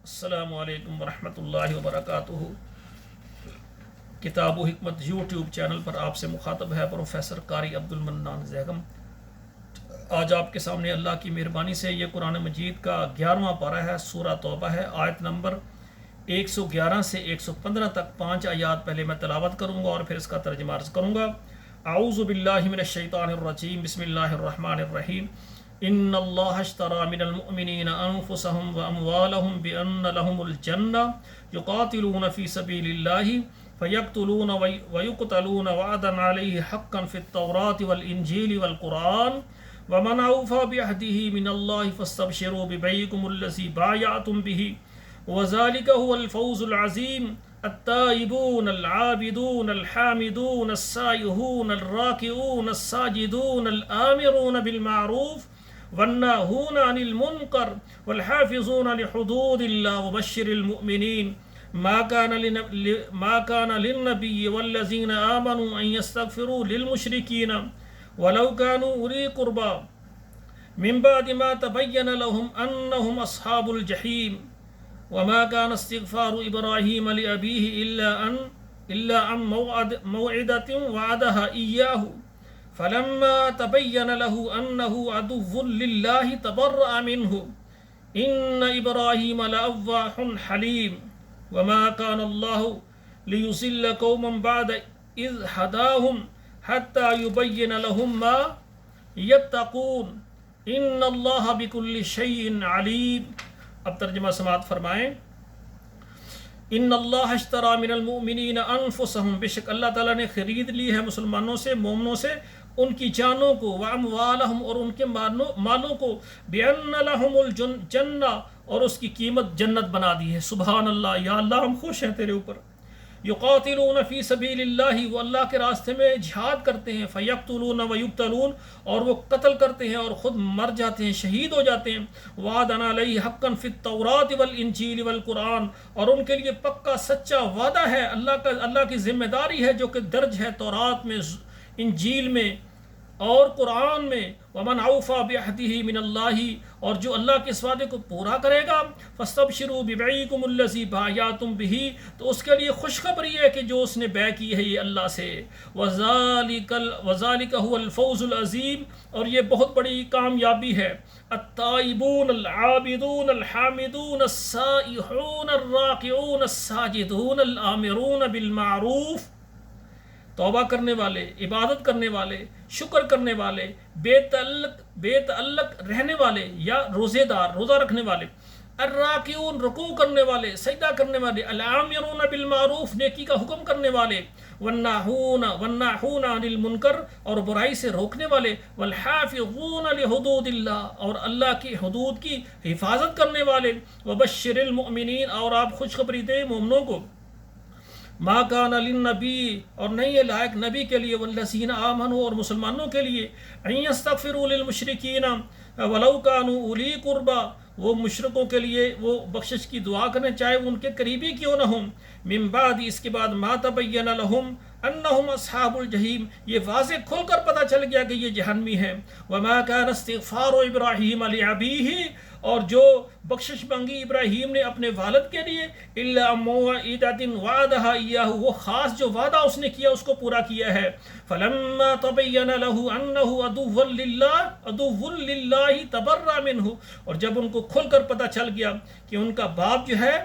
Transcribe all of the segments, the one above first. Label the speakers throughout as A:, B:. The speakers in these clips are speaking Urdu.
A: السلام علیکم ورحمۃ اللہ وبرکاتہ۔ کتاب و حکمت یوٹیوب چینل پر آپ سے مخاطب ہے پروفیسر قاری عبدالمنان زیغم۔ آج آپ کے سامنے اللہ کی مہربانی سے یہ قرآن مجید کا 11واں پارہ ہے، سورہ توبہ ہے، آیت نمبر 111 سے 115 تک 5 آیات پہلے میں تلاوت کروں گا اور پھر اس کا ترجمہ عرض کروں گا۔ اعوذ باللہ من الشیطان الرجیم، بسم اللہ الرحمن الرحیم۔ ان اللہ اشترى من المؤمنین انفسهم واموالهم بان لهم الجنہ یقاتلون فی سبیل اللہ فیقتلون ویقتلون وعدا علیہ حقا فی التوراة والانجیل والقرآن ومن اوفى بعہدہ من اللہ فاستبشروا ببیعکم الذی بایعتم بہ وذلک هو الفوز العظیم۔ التائبون العابدون الحامدون السائحون الراکعون الساجدون الآمرون بالمعروف والناهون عن المنکر والحافظون لحدود اللہ وبشر المؤمنین۔ ما كان للنبي والذين آمنوا أن يستغفروا للمشركين ولو كانوا أولي قربى من بعد ما تبين لهم أنهم أصحاب الجحيم وما كان استغفار إبراهيم لأبيه إلا عن موعدة وعدها إياه فلما تبين له أنه عدو لله تبرأ منه إن إبراهيم لأواه حليم وما كان الله ليضل قوما بعد إذ هداهم حتى يبين لهم ما يتقون إن الله بكل شيء عليم۔ اب ترجمہ سماعت فرمائیں۔ ان اللہ اشتری من المؤمنین انفسهم، بے شک اللہ تعالیٰ نے خرید لی ہے مسلمانوں سے، مومنوں سے ان کی جانوں کو، واموالہم اور ان کے مالوں کو، بان لہم الجنہ اور اس کی قیمت جنت بنا دی ہے۔ سبحان اللہ، یا اللہ ہم خوش ہیں تیرے اوپر۔ یقاتلون فی سبیل اللہ، وہ اللہ کے راستے میں جہاد کرتے ہیں، فیقتلون ویقتلون اور وہ قتل کرتے ہیں اور خود مر جاتے ہیں، شہید ہو جاتے ہیں۔ وعدن علیہ حقا فی التوراۃ والانجیل والقرآن، اور ان کے لیے پکا سچا وعدہ ہے، اللہ کی ذمہ داری ہے جو کہ درج ہے تورات میں، انجیل میں اور قرآن میں۔ ومن اوفى بعہدہ من اللہ، اور جو اللہ کے اس وعدے کو پورا کرے گا، فاستبشروا ببیعکم الذی بایعتم بہ، تو اس کے لیے خوشخبری ہے کہ جو اس نے بیع کی ہے یہ اللہ سے۔ وذالک هو الفوز العظیم، اور یہ بہت بڑی کامیابی ہے۔ التائبون العابدون الحامدون السائحون الراکعون الساجدون الآمرون بالمعروف، توبہ کرنے والے، عبادت کرنے والے، شکر کرنے والے، بے تعلق رہنے والے یا روزے دار، روزہ رکھنے والے، الراکعون رکوع کرنے والے، سجدہ کرنے والے، الآمرون بالمعروف نیکی کا حکم کرنے والے، والناہون عن المنکر اور برائی سے روکنے والے، والحافظون لحدود اللہ اور اللہ کی حدود کی حفاظت کرنے والے، وبشر المؤمنین اور آپ خوشخبری دیں مومنوں کو۔ ما کان للنبی اور نہیں ہے لائق نبی کے لیے، والذین آمنوا اور مسلمانوں کے لیے، ان یستغفروا للمشرکین ولو کانوا اولی قربی، وہ مشرکوں کے لیے وہ بخشش کی دعا کرنے چاہے وہ ان کے قریبی کیوں نہ ہوں، من بعد اس کے بعد ما تبین لہم انہم اصحاب الجحیم، یہ واضح کھل کر پتہ چل گیا کہ یہ جہنمی ہیں۔ وما کان استغفار ابراہیم لابیہ، اور جو بخشش مانگی ابراہیم نے اپنے والد کے لیے، الا موعدۃ وعدھا ایاہ، وہ خاص جو وعدہ اس نے کیا اس کو پورا کیا ہے۔ فلما تبین لہ انہ عدو للہ تبرأ منہ، اور جب ان کو کھل کر پتہ چل گیا کہ ان کا باپ جو ہے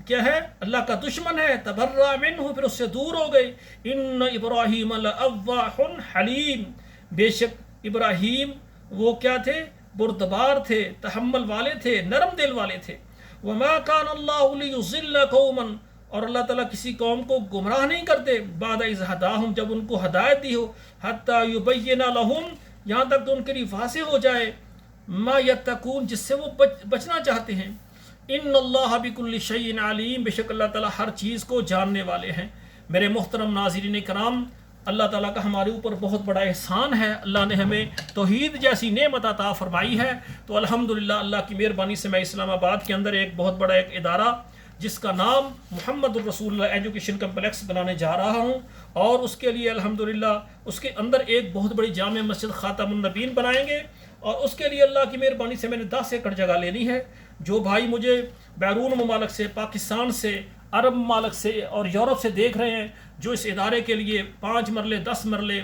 A: کیا ہے، اللہ کا دشمن ہے، تبرأ منہ پھر اس سے دور ہو گئے۔ ان ابراہیم لأواہ حلیم، بے شک ابراہیم وہ کیا تھے، بردبار تھے، تحمل والے تھے، نرم دل والے تھے۔ وما کان اللہ لیضل قوما، اور اللہ تعالیٰ کسی قوم کو گمراہ نہیں کرتے، بعد اذ ہداہم جب ان کو ہدایت دی ہو، حتی یبین لہم یہاں تک تو ان کے لیے واضح ہو جائے، ما یتقون جس سے وہ بچنا چاہتے ہیں۔ ان اللہ بکل شیء علیم، بے شک اللہ تعالیٰ ہر چیز کو جاننے والے ہیں۔ میرے محترم ناظرین کرام، اللہ تعالیٰ کا ہمارے اوپر بہت بڑا احسان ہے، اللہ نے ہمیں توحید جیسی نعمت عطا فرمائی ہے۔ تو الحمدللہ اللہ کی مہربانی سے میں اسلام آباد کے اندر ایک بہت بڑا ایک ادارہ جس کا نام محمد الرسول اللہ ایجوکیشن کمپلیکس بنانے جا رہا ہوں، اور اس کے لیے الحمدللہ اس کے اندر ایک بہت بڑی جامع مسجد خاتم النبیین بنائیں گے، اور اس کے لیے اللہ کی مہربانی سے میں نے 10 ایکڑ جگہ لینی ہے۔ جو بھائی مجھے بیرون ممالک سے، پاکستان سے، عرب ممالک سے اور یورپ سے دیکھ رہے ہیں، جو اس ادارے کے لیے 5 مرلے 10 مرلے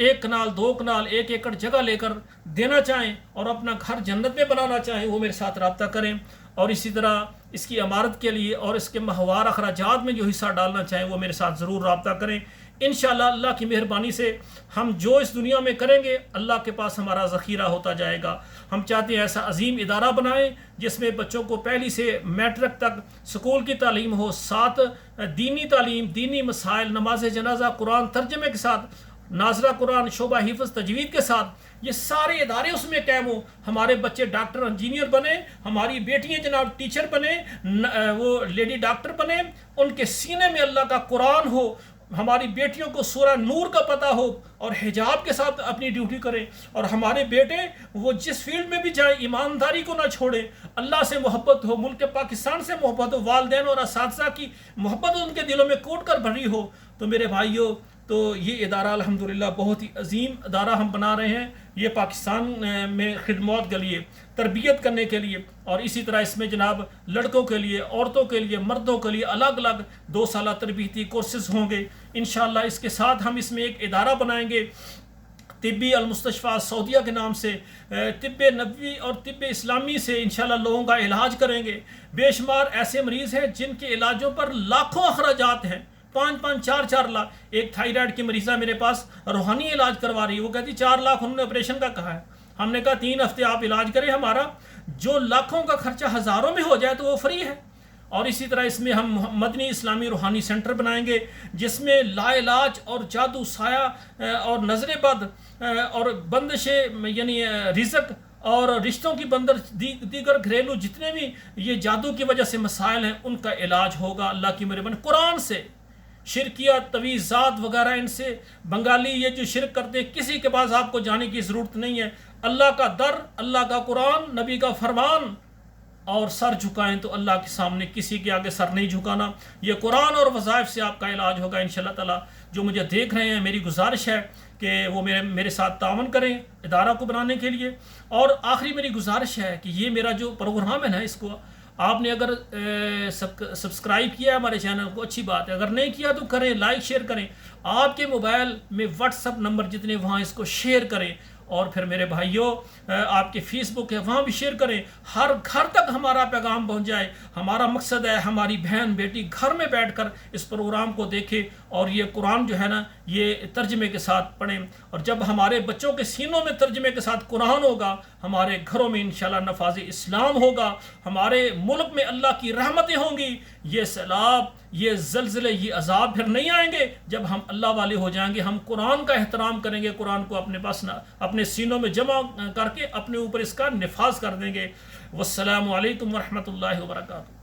A: 1 کنال 2 کنال 1 ایکڑ جگہ لے کر دینا چاہیں اور اپنا گھر جنت میں بنانا چاہیں، وہ میرے ساتھ رابطہ کریں. اور اسی طرح اس کی عمارت کے لیے اور اس کے ماہوار اخراجات میں جو حصہ ڈالنا چاہیں وہ میرے ساتھ ضرور رابطہ کریں. انشاءاللہ اللہ کی مہربانی سے ہم جو اس دنیا میں کریں گے اللہ کے پاس ہمارا ذخیرہ ہوتا جائے گا. ہم چاہتے ہیں ایسا عظیم ادارہ بنائیں جس میں بچوں کو پہلی سے میٹرک تک سکول کی تعلیم ہو، 7 دینی تعلیم، دینی مسائل، نماز جنازہ، قرآن ترجمے کے ساتھ، ناظرہ قرآن، شعبہ حفظ تجوید کے ساتھ، یہ سارے ادارے اس میں قائم ہوں. ہمارے بچے ڈاکٹر انجینئر بنے، ہماری بیٹیاں جناب ٹیچر بنے، وہ لیڈی ڈاکٹر بنے، ان کے سینے میں اللہ کا قرآن ہو، ہماری بیٹیوں کو سورہ نور کا پتہ ہو اور حجاب کے ساتھ اپنی ڈیوٹی کریں، اور ہمارے بیٹے وہ جس فیلڈ میں بھی جائیں ایمانداری کو نہ چھوڑیں، اللہ سے محبت ہو، ملک پاکستان سے محبت ہو، والدین اور اساتذہ کی محبت ان کے دلوں میں کوٹ کر بھری ہو. تو میرے بھائیوں، تو یہ ادارہ الحمدللہ بہت ہی عظیم ادارہ ہم بنا رہے ہیں، یہ پاکستان میں خدمات کے لیے، تربیت کرنے کے لیے، اور اسی طرح اس میں جناب لڑکوں کے لیے، عورتوں کے لیے، مردوں کے لیے الگ الگ 2 سالہ تربیتی کورسز ہوں گے. انشاءاللہ اس کے ساتھ ہم اس میں ایک ادارہ بنائیں گے طبی المستشفیٰ سعودیہ کے نام سے، طب نبوی اور طب اسلامی سے انشاءاللہ لوگوں کا علاج کریں گے. بے شمار ایسے مریض ہیں جن کے علاجوں پر لاکھوں اخراجات ہیں، 5-5 4-4 لاکھ. ایک تھائرائڈ کی مریضہ میرے پاس روحانی علاج کروا رہی ہے، وہ کہتی 4 لاکھ انہوں نے آپریشن کا کہا ہے. ہم نے کہا 3 ہفتے آپ علاج کریں، ہمارا جو لاکھوں کا خرچہ ہزاروں میں ہو جائے تو وہ فری ہے. اور اسی طرح اس میں ہم مدنی اسلامی روحانی سینٹر بنائیں گے جس میں لا علاج اور جادو، سایہ اور نظر بد اور بندش یعنی رزق اور رشتوں کی بندش، دیگر گھریلو جتنے بھی یہ جادو کی وجہ سے مسائل ہیں ان کا علاج ہوگا اللہ کی مہربانی. قرآن سے شرکیات، تویزات وغیرہ، ان سے بنگالی یہ جو شرک کرتے ہیں، کسی کے پاس آپ کو جانے کی ضرورت نہیں ہے. اللہ کا در، اللہ کا قرآن، نبی کا فرمان، اور سر جھکائیں تو اللہ کے سامنے کسی کے آگے سر نہیں جھکانا. یہ قرآن اور وظائف سے آپ کا علاج ہوگا انشاءاللہ تعالی. جو مجھے دیکھ رہے ہیں میری گزارش ہے کہ وہ میرے ساتھ تعاون کریں ادارہ کو بنانے کے لیے. اور آخری میری گزارش ہے کہ یہ میرا جو پروگرام ہے نا، اس کو آپ نے اگر سبسکرائب کیا ہے ہمارے چینل کو، اچھی بات ہے، اگر نہیں کیا تو کریں، لائک شیئر کریں. آپ کے موبائل میں واٹس اپ نمبر جتنے وہاں اس کو شیئر کریں. اور پھر میرے بھائیوں، آپ کے فیس بک ہے وہاں بھی شیئر کریں، ہر گھر تک ہمارا پیغام پہنچ جائے. ہمارا مقصد ہے ہماری بہن بیٹی گھر میں بیٹھ کر اس پروگرام کو دیکھے اور یہ قرآن جو ہے نا یہ ترجمے کے ساتھ پڑھیں. اور جب ہمارے بچوں کے سینوں میں ترجمے کے ساتھ قرآن ہوگا، ہمارے گھروں میں انشاءاللہ نفاذ اسلام ہوگا، ہمارے ملک میں اللہ کی رحمتیں ہوں گی. یہ سیلاب، یہ زلزلے، یہ عذاب پھر نہیں آئیں گے جب ہم اللہ والے ہو جائیں گے. ہم قرآن کا احترام کریں گے، قرآن کو اپنے پاس اپنے سینوں میں جمع کر کے اپنے اوپر اس کا نفاذ کر دیں گے. والسلام علیکم ورحمۃ اللہ وبرکاتہ.